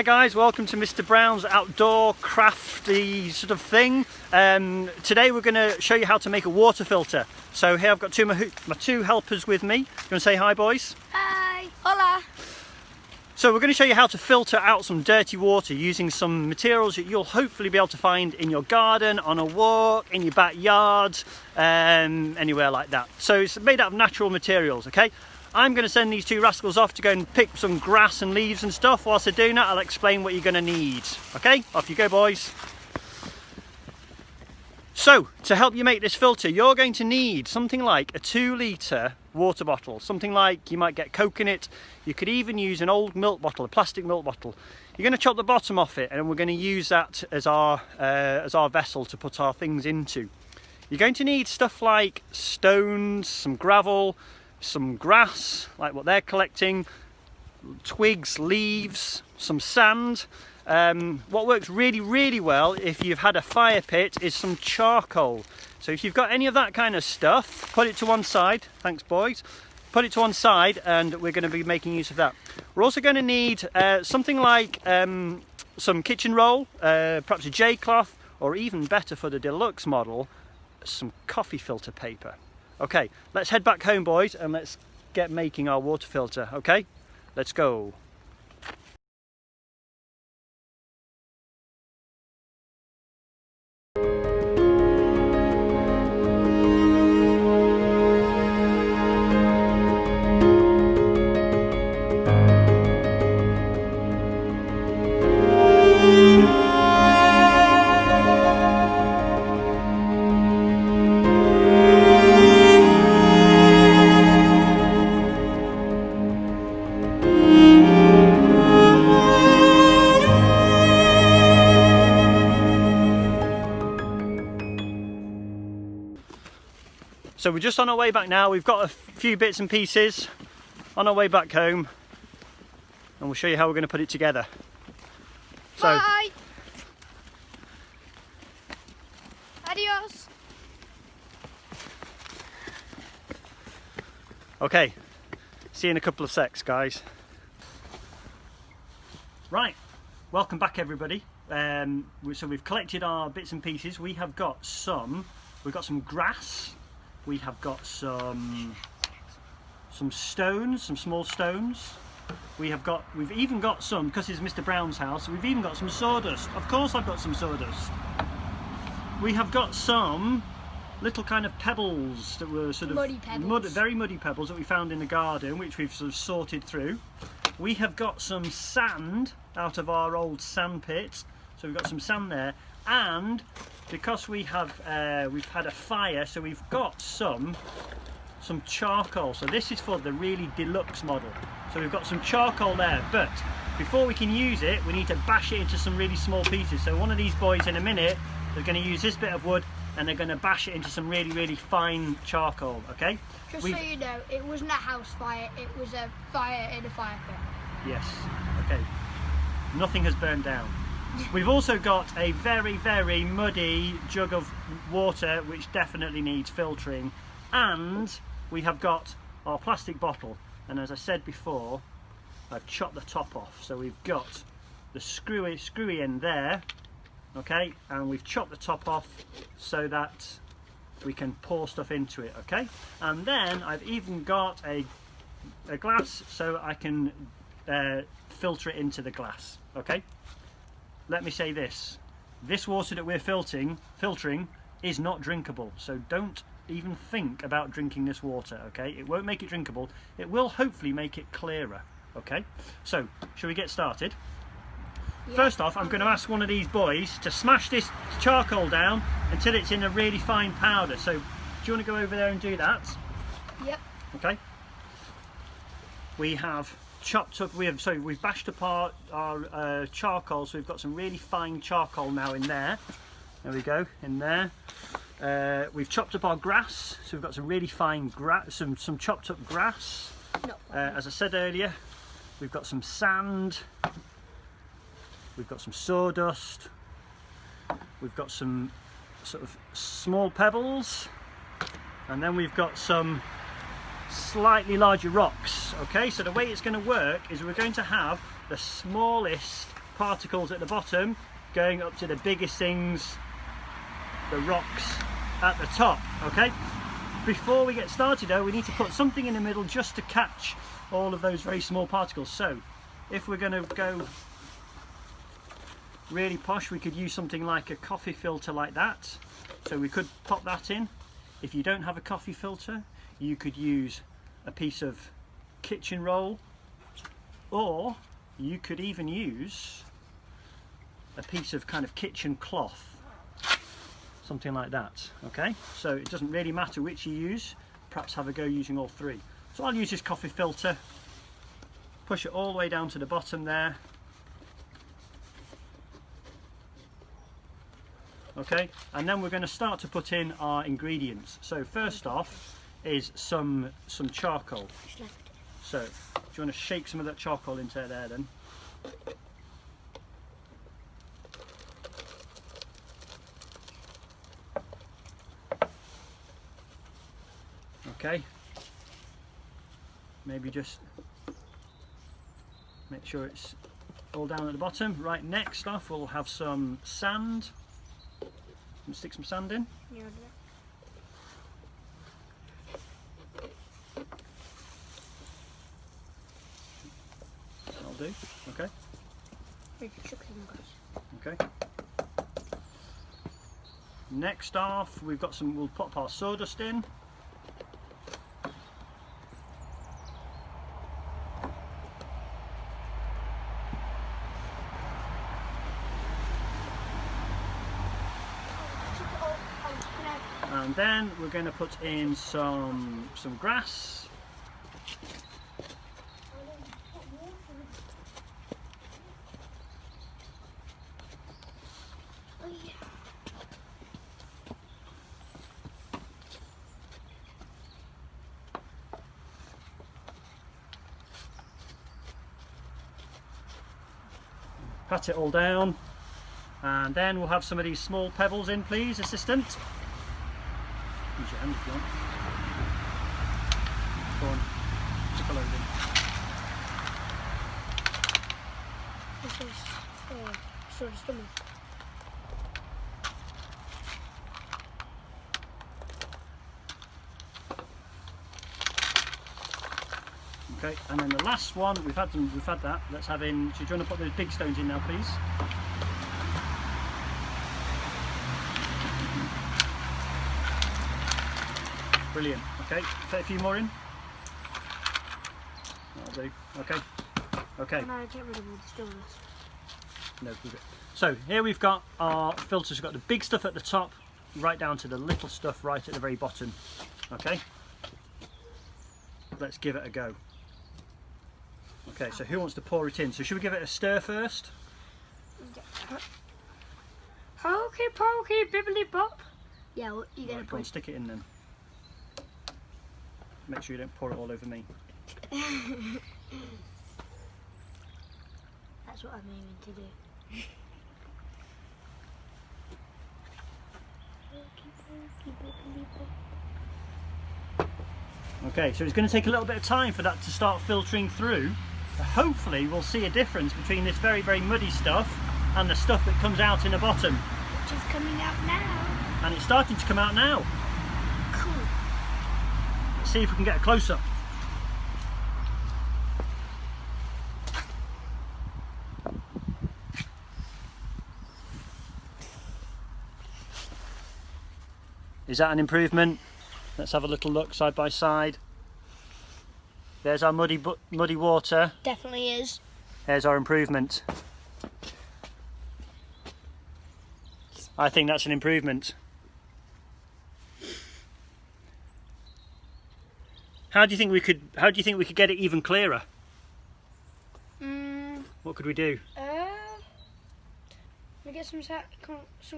Hi guys, welcome to Mr. Brown's outdoor crafty sort of thing. Today we're going to show you how to make a water filter. So here I've got my two helpers with me. You want to say hi, boys? Hi! Hola! So we're going to show you how to filter out some dirty water using some materials that you'll hopefully be able to find in your garden, on a walk, in your backyard, anywhere like that. So it's made out of natural materials, okay? I'm going to send these two rascals off to go and pick some grass and leaves and stuff. Whilst they're doing that, I'll explain what you're going to need. Okay, off you go, boys. So, to help you make this filter, you're going to need something like a 2-litre water bottle. Something like, you might get Coke in it. You could even use an old milk bottle, a plastic milk bottle. You're going to chop the bottom off it, and we're going to use that as our vessel to put our things into. You're going to need stuff like stones, some gravel, some grass, like what they're collecting, twigs, leaves, some sand. What works really well if you've had a fire pit is some charcoal. So if you've got any of that kind of stuff, put it to one side. Thanks, boys. Put it to one side, and we're going to be making use of that. We're also going to need something like some kitchen roll, perhaps a J-cloth, or even better for the deluxe model, some coffee filter paper. Okay, let's head back home, boys, and let's get making our water filter, okay? Let's go. So we're just on our way back now. We've got a few bits and pieces on our way back home, and we'll show you how we're going to put it together. So, bye! Adios! okay, see you in a couple of secs, guys. Right, welcome back, everybody. So we've collected our bits and pieces. We've got some grass. We have got some stones, some small stones. We've even got some, because it's Mr. Brown's house, we've even got some sawdust. Of course I've got some sawdust. We have got some little kind of pebbles that were sort of muddy pebbles. Very muddy pebbles that we found in the garden, which we've sort of sorted through. We have got some sand out of our old sand pit. So we've got some sand there, and because we've had a fire, so we've got some charcoal. So this is for the really deluxe model. So we've got some charcoal there, but before we can use it, we need to bash it into some really small pieces. So one of these boys in a minute, they're going to use this bit of wood and they're going to bash it into some really fine charcoal, okay? Just so you know, it wasn't a house fire, it was a fire in a fire pit. Yes, okay. Nothing has burned down. We've also got a very muddy jug of water which definitely needs filtering, and we have got our plastic bottle, and as I said before, I've chopped the top off, so we've got the screwy end there, okay, and we've chopped the top off so that we can pour stuff into it, okay, and then I've even got a glass so I can filter it into the glass, okay. Let me say this water that we're filtering is not drinkable, so don't even think about drinking this water, okay? It won't make it drinkable. It will hopefully make it clearer, okay? So, shall we get started? Yeah. First off, I'm going to ask one of these boys to smash this charcoal down until it's in a really fine powder. So, do you want to go over there and do that? Yep. Okay. We have chopped up, we've bashed apart our charcoal, so we've got some really fine charcoal now in there. There we go, in there. We've chopped up our grass, so we've got some really fine grass, some chopped up grass. As I said earlier, we've got some sand, we've got some sawdust, we've got some sort of small pebbles, and then we've got some slightly larger rocks. Okay, so the way it's going to work is we're going to have the smallest particles at the bottom going up to the biggest things, the rocks at the top. Okay, before we get started though, we need to put something in the middle just to catch all of those very small particles. So if we're going to go really posh, we could use something like a coffee filter like that. So we could pop that in. If you don't have a coffee filter, you could use a piece of kitchen roll, or you could even use a piece of kind of kitchen cloth, something like that. Okay, so it doesn't really matter which you use, perhaps have a go using all three. So I'll use this coffee filter, push it all the way down to the bottom there. Okay, and then we're going to start to put in our ingredients. So first off is some charcoal. So do you want to shake some of that charcoal into there then? Okay, maybe just make sure it's all down at the bottom. Right, next off we'll have some sand. Stick some sand in. Yeah, That'll do. Okay. Okay. Next off, we've got some. We'll pop our sawdust in. And then we're going to put in some grass. Pat it all down, and then we'll have some of these small pebbles in, please, assistant. Use your hand if you want. Go on, stick a load in. this is sort of stomach. Okay, and then the last one, we've had that. Let's have in. So do you want to put those big stones in now, please? Brilliant. Okay, fit a few more in. That'll do. Okay. Okay. No, get rid of all the stones. No, keep it. So here we've got our filters. We've got the big stuff at the top, right down to the little stuff right at the very bottom. Okay. Let's give it a go. Okay, so who wants to pour it in? So should we give it a stir first? Hokey pokey bibbly bop. Yeah, well, you're Right, gonna go on, put. stick it in then. Make sure you don't pour it all over me. That's what I'm aiming to do. Okay, so it's going to take a little bit of time for that to start filtering through. Hopefully we'll see a difference between this very, very muddy stuff and the stuff that comes out in the bottom. Which is coming out now. And it's starting to come out now. Cool. Let's see if we can get a close-up. Is that an improvement? Let's have a little look side by side. There's our muddy water. Definitely is. There's our improvement. I think that's an improvement. How do you think we could get it even clearer? What could we do? We get some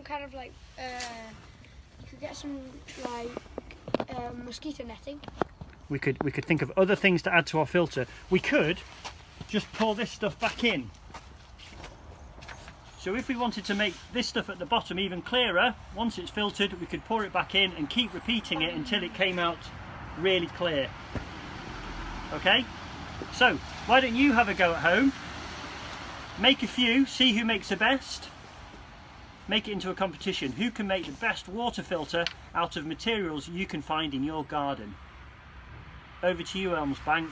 kind of like you could get some like mosquito netting. We could think of other things to add to our filter. We could just pour this stuff back in. So if we wanted to make this stuff at the bottom even clearer, once it's filtered, we could pour it back in and keep repeating it until it came out really clear. Okay? So, why don't you have a go at home Make a few, see who makes the best. Make it into a competition. Who can make the best water filter out of materials you can find in your garden? Over to you, Elmsbank.